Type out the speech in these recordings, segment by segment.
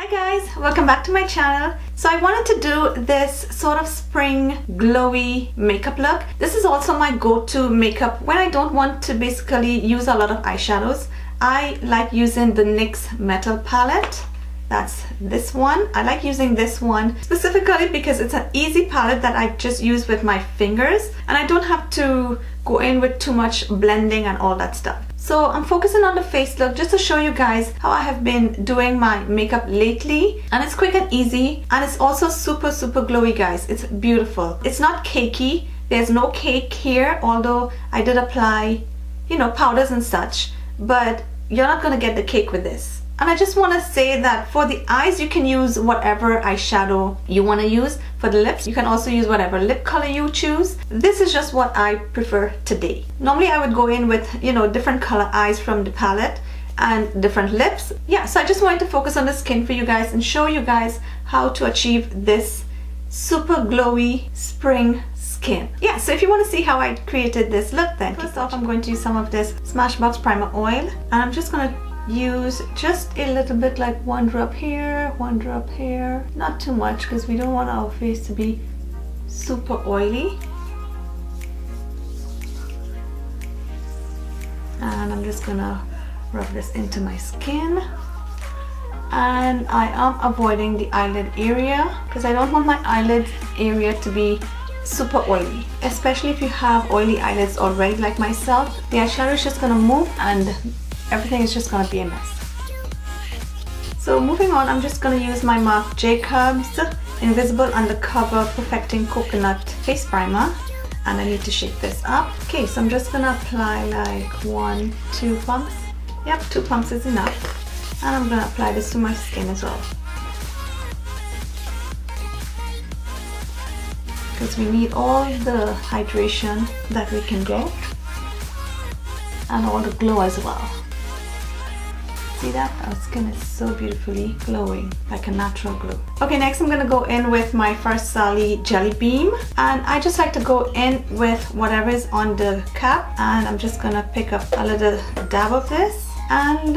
Hi guys, welcome back to my channel. So I wanted to do this sort of spring glowy makeup look. This is also my go-to makeup when I don't want to basically use a lot of eyeshadows. I like using the NYX Metal palette. That's this one. I like using this one specifically because it's an easy palette that I just use with my fingers and I don't have to go in with too much blending and all that stuff. So I'm focusing on the face look just to show you guys how I have been doing my makeup lately, and it's quick and easy, and it's also super glowy, guys. It's beautiful. It's not cakey. There's no cake here, although I did apply, you know, powders and such, but you're not gonna get the cake with this. And I just want to say that for the eyes, you can use whatever eyeshadow you want to use. For the lips, you can also use whatever lip color you choose. This is just what I prefer today. Normally I would go in with, you know, different color eyes from the palette and different lips. Yeah, so I just wanted to focus on the skin for you guys and show you guys how to achieve this super glowy spring skin. Yeah, so if you want to see how I created this look, then first off, I'm going to use some of this Smashbox Primer Oil, and I'm just going to use just a little bit, like one drop here, one drop here. Not too much because we don't want our face to be super oily. And I'm just gonna rub this into my skin. And I am avoiding the eyelid area because I don't want my eyelid area to be super oily, especially if you have oily eyelids already like myself. The eyeshadow is just gonna move and everything is just gonna be a mess. So moving on, I'm just gonna use my Marc Jacobs Invisible Undercover Perfecting Coconut Face Primer, and I need to shake this up. Okay, so I'm just gonna apply like 1-2 pumps. Yep, 2 pumps is enough. And I'm gonna apply this to my skin as well, because we need all the hydration that we can get and all the glow as well. See that? Our skin is so beautifully glowing, like a natural glow. Okay, next I'm gonna go in with my Farsali Jelly Beam, and I just like to go in with whatever is on the cap, and I'm just gonna pick up a little dab of this and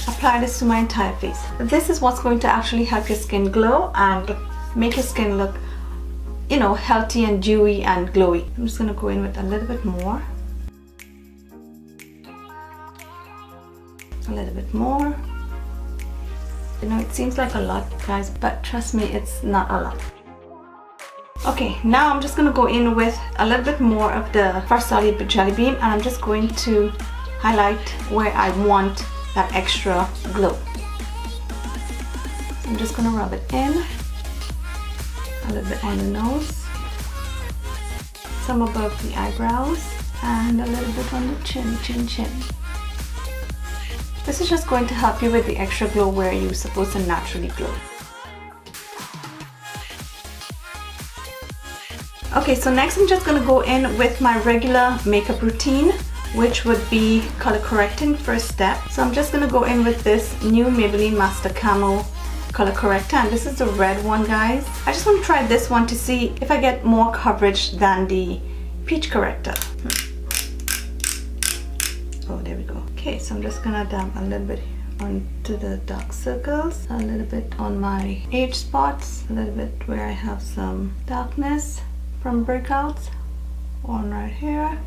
apply this to my entire face. This is what's going to actually help your skin glow and make your skin look, you know, healthy and dewy and glowy. I'm just gonna go in with a little bit more. A little bit more. You know, it seems like a lot, guys, but trust me, it's not a lot. Okay, now I'm just gonna go in with a little bit more of the Farsali Jelly Beam, and I'm just going to highlight where I want that extra glow. So I'm just gonna rub it in a little bit on the nose, some above the eyebrows, and a little bit on the chin. This is just going to help you with the extra glow where you're supposed to naturally glow. Okay, so next I'm just going to go in with my regular makeup routine, which would be color correcting first step. So I'm just going to go in with this new Maybelline Master Camo color corrector, and this is the red one, guys. I just want to try this one to see if I get more coverage than the peach corrector. Oh, there we go. Okay, so I'm just gonna dab a little bit onto the dark circles, a little bit on my age spots, a little bit where I have some darkness from breakouts, one right here,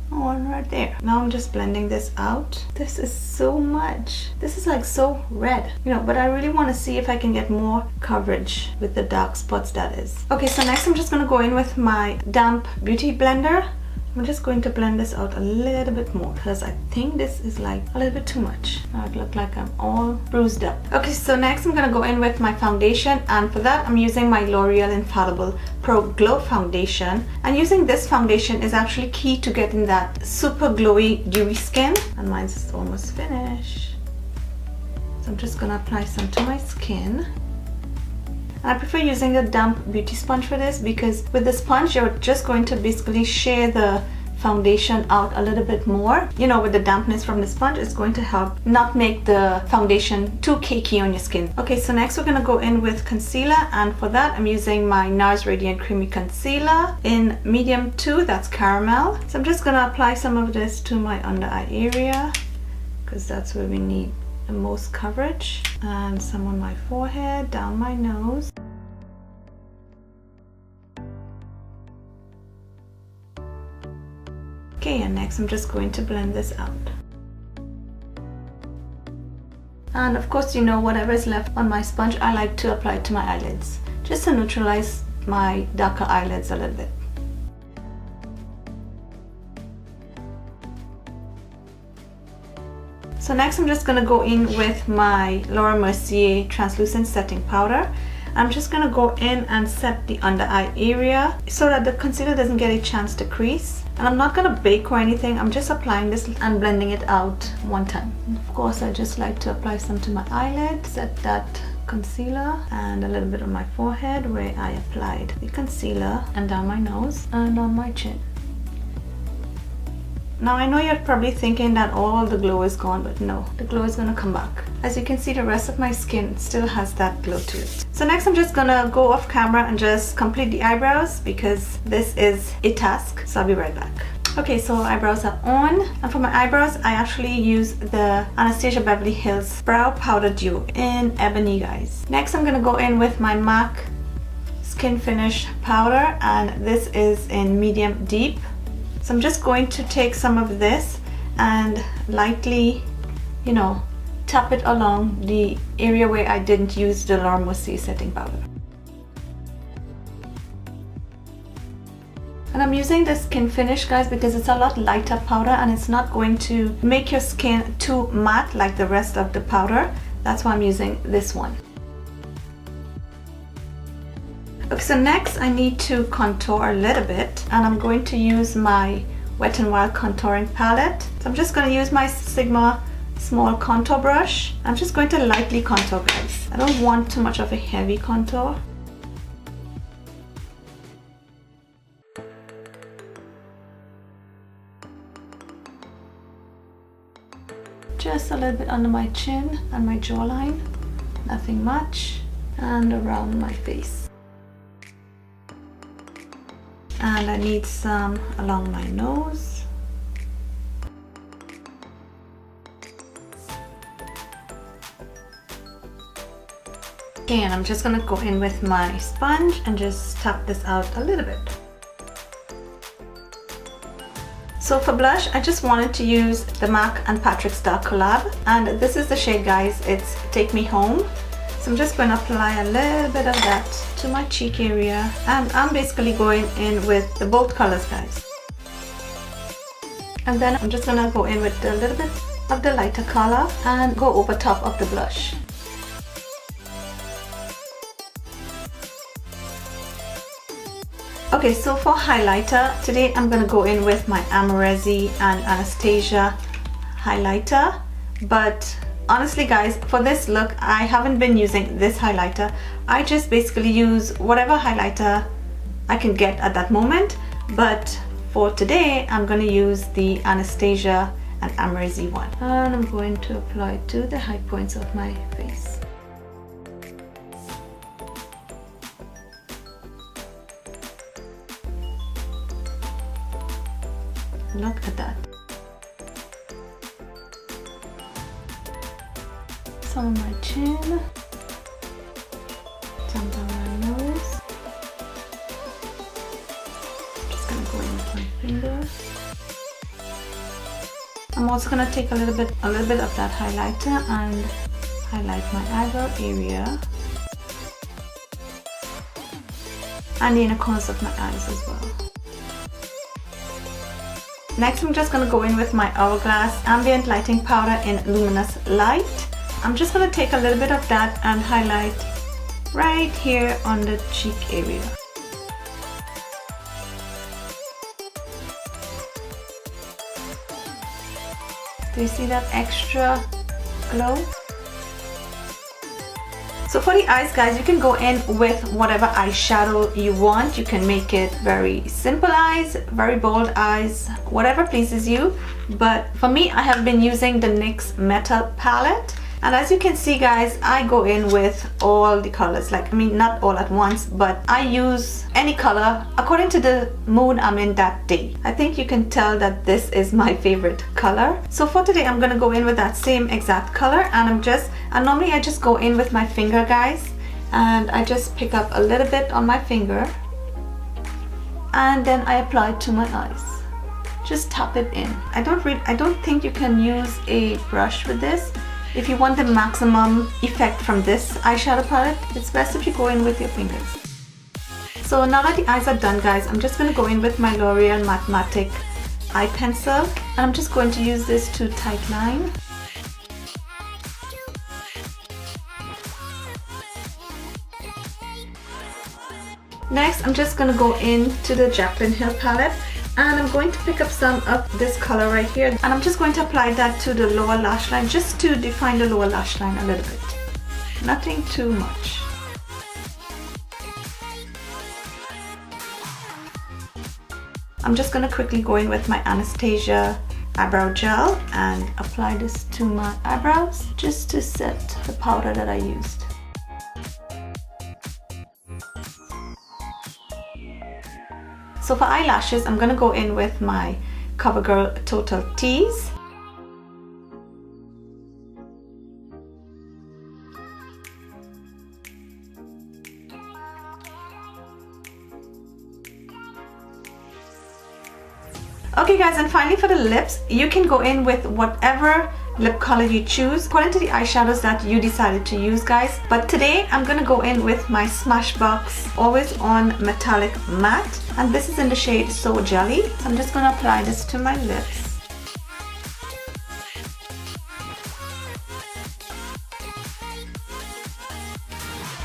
one right there. Now I'm just blending this out. This is so much. This is like so red, you know, but I really want to see if I can get more coverage with the dark spots, that is. Okay, so next I'm just gonna go in with my damp beauty blender. I'm just going to blend this out a little bit more because I think this is like a little bit too much. Now it looks like I'm all bruised up. Okay, so next I'm gonna go in with my foundation, and for that I'm using my L'Oreal Infallible Pro Glow Foundation. And using this foundation is actually key to getting that super glowy, dewy skin. And mine's almost finished. So I'm just gonna apply some to my skin. I prefer using a damp beauty sponge for this because with the sponge you're just going to basically share the foundation out a little bit more. You know, with the dampness from the sponge, it's going to help not make the foundation too cakey on your skin. Okay, so next we're gonna go in with concealer, and for that I'm using my NARS Radiant Creamy Concealer in medium 2, that's caramel. So I'm just gonna apply some of this to my under eye area because that's where we need the most coverage, and some on my forehead, down my nose. Okay, and next I'm just going to blend this out. And of course, you know, whatever is left on my sponge, I like to apply it to my eyelids, just to neutralize my darker eyelids a little bit. So next I'm just going to go in with my Laura Mercier translucent setting powder. I'm just going to go in and set the under eye area so that the concealer doesn't get a chance to crease. And I'm not going to bake or anything, I'm just applying this and blending it out one time. And of course, I just like to apply some to my eyelid, set that concealer, and a little bit on my forehead where I applied the concealer, and down my nose and on my chin. Now I know you're probably thinking that all the glow is gone, but no, the glow is gonna come back. As you can see, the rest of my skin still has that glow to it. So next I'm just gonna go off camera and just complete the eyebrows because this is a task, so I'll be right back. Okay, so eyebrows are on, and for my eyebrows I actually use the Anastasia Beverly Hills Brow Powder Duo in Ebony, guys. Next I'm gonna go in with my MAC Skin Finish Powder, and this is in medium deep. So I'm just going to take some of this and lightly, you know, tap it along the area where I didn't use the Laura Mercier setting powder. And I'm using the Skin Finish, guys, because it's a lot lighter powder and it's not going to make your skin too matte like the rest of the powder. That's why I'm using this one. Okay, so next I need to contour a little bit, and I'm going to use my Wet n Wild contouring palette. So I'm just going to use my Sigma small contour brush. I'm just going to lightly contour, guys. I don't want too much of a heavy contour. Just a little bit under my chin and my jawline, nothing much, and around my face. And I need some along my nose. Okay, and I'm just gonna go in with my sponge and just tap this out a little bit. So for blush, I just wanted to use the MAC and Patrick Star collab, and this is the shade, guys. It's Take Me Home. So I'm just going to apply a little bit of that to my cheek area, and I'm basically going in with the both colors, guys. And then I'm just going to go in with a little bit of the lighter color and go over top of the blush. Okay, so for highlighter, today I'm going to go in with my Mercier and Anastasia highlighter, but honestly, guys, for this look, I haven't been using this highlighter. I just basically use whatever highlighter I can get at that moment. But for today, I'm going to use the Anastasia and Mercier one. And I'm going to apply it to the high points of my face. Look at that. Some on my chin, some down my nose. Just gonna go in with my finger. I'm also gonna take a little bit of that highlighter and highlight my eyebrow area and the inner corners of my eyes as well. Next, I'm just gonna go in with my Hourglass Ambient Lighting Powder in Luminous Light. I'm just going to take a little bit of that and highlight right here on the cheek area. Do you see that extra glow? So for the eyes, guys, you can go in with whatever eyeshadow you want. You can make it very simple eyes, very bold eyes, whatever pleases you. But for me, I have been using the NYX Metal palette. And as you can see guys, I go in with all the colors, like I mean not all at once, but I use any color according to the mood I'm in that day. I think you can tell that this is my favorite color. So for today I'm gonna go in with that same exact color, and normally I just go in with my finger guys, and I just pick up a little bit on my finger and then I apply it to my eyes. Just tap it in. I don't think you can use a brush with this. If you want the maximum effect from this eyeshadow palette, it's best if you go in with your fingers. So now that the eyes are done guys, I'm just going to go in with my L'Oreal Mathematic eye pencil, and I'm just going to use this to tight line. Next, I'm just going to go into the Jaclyn Hill palette, and I'm going to pick up some of this color right here, and I'm just going to apply that to the lower lash line, just to define the lower lash line a little bit. Nothing too much. I'm just going to quickly go in with my Anastasia eyebrow gel and apply this to my eyebrows just to set the powder that I used. So for eyelashes, I'm going to go in with my CoverGirl Total Tease. Okay guys, and finally for the lips, you can go in with whatever lip color you choose according to the eyeshadows that you decided to use guys. But today I'm gonna go in with my Smashbox Always On Metallic Matte, and this is in the shade So Jelly. So I'm just gonna apply this to my lips.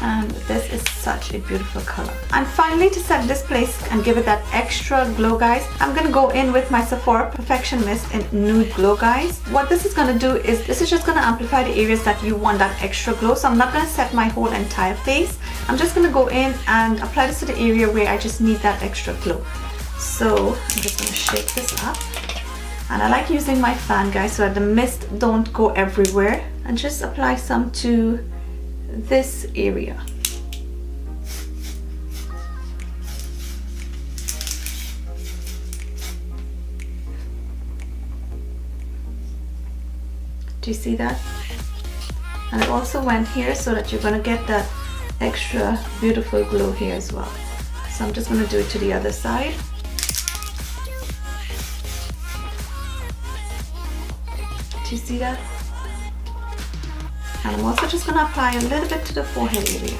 And this is such a beautiful color. And finally, to set this place and give it that extra glow guys, I'm gonna go in with my Sephora Perfection Mist in Nude Glow guys. What this is gonna do is, this is just gonna amplify the areas that you want that extra glow. So I'm not gonna set my whole entire face. I'm just gonna go in and apply this to the area where I just need that extra glow. So I'm just gonna shake this up. And I like using my fan guys so that the mist don't go everywhere. And just apply some to this area. Do you see that? And it also went here so that you're gonna get that extra beautiful glow here as well. So I'm just gonna do it to the other side. Do you see that? And I'm also just going to apply a little bit to the forehead area.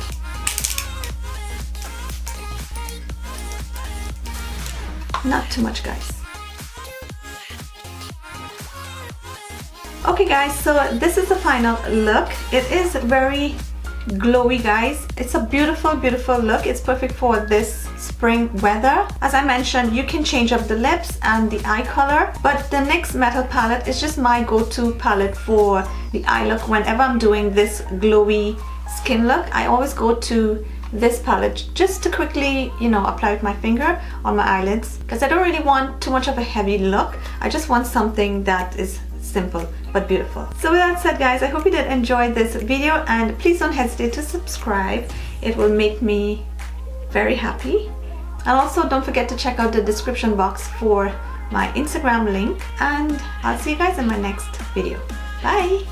Not too much guys. Okay guys, so this is the final look. It is very glowy guys. It's a beautiful look. It's perfect for this spring weather. As I mentioned, you can change up the lips and the eye color, but the NYX Metal palette is just my go-to palette for the eye look. Whenever I'm doing this glowy skin look, I always go to this palette just to quickly, you know, apply with my finger on my eyelids, because I don't really want too much of a heavy look. I just want something that is simple but beautiful. So with that said guys, I hope you did enjoy this video, and please don't hesitate to subscribe. It will make me very happy. And also don't forget to check out the description box for my Instagram link, and I'll see you guys in my next video. Bye!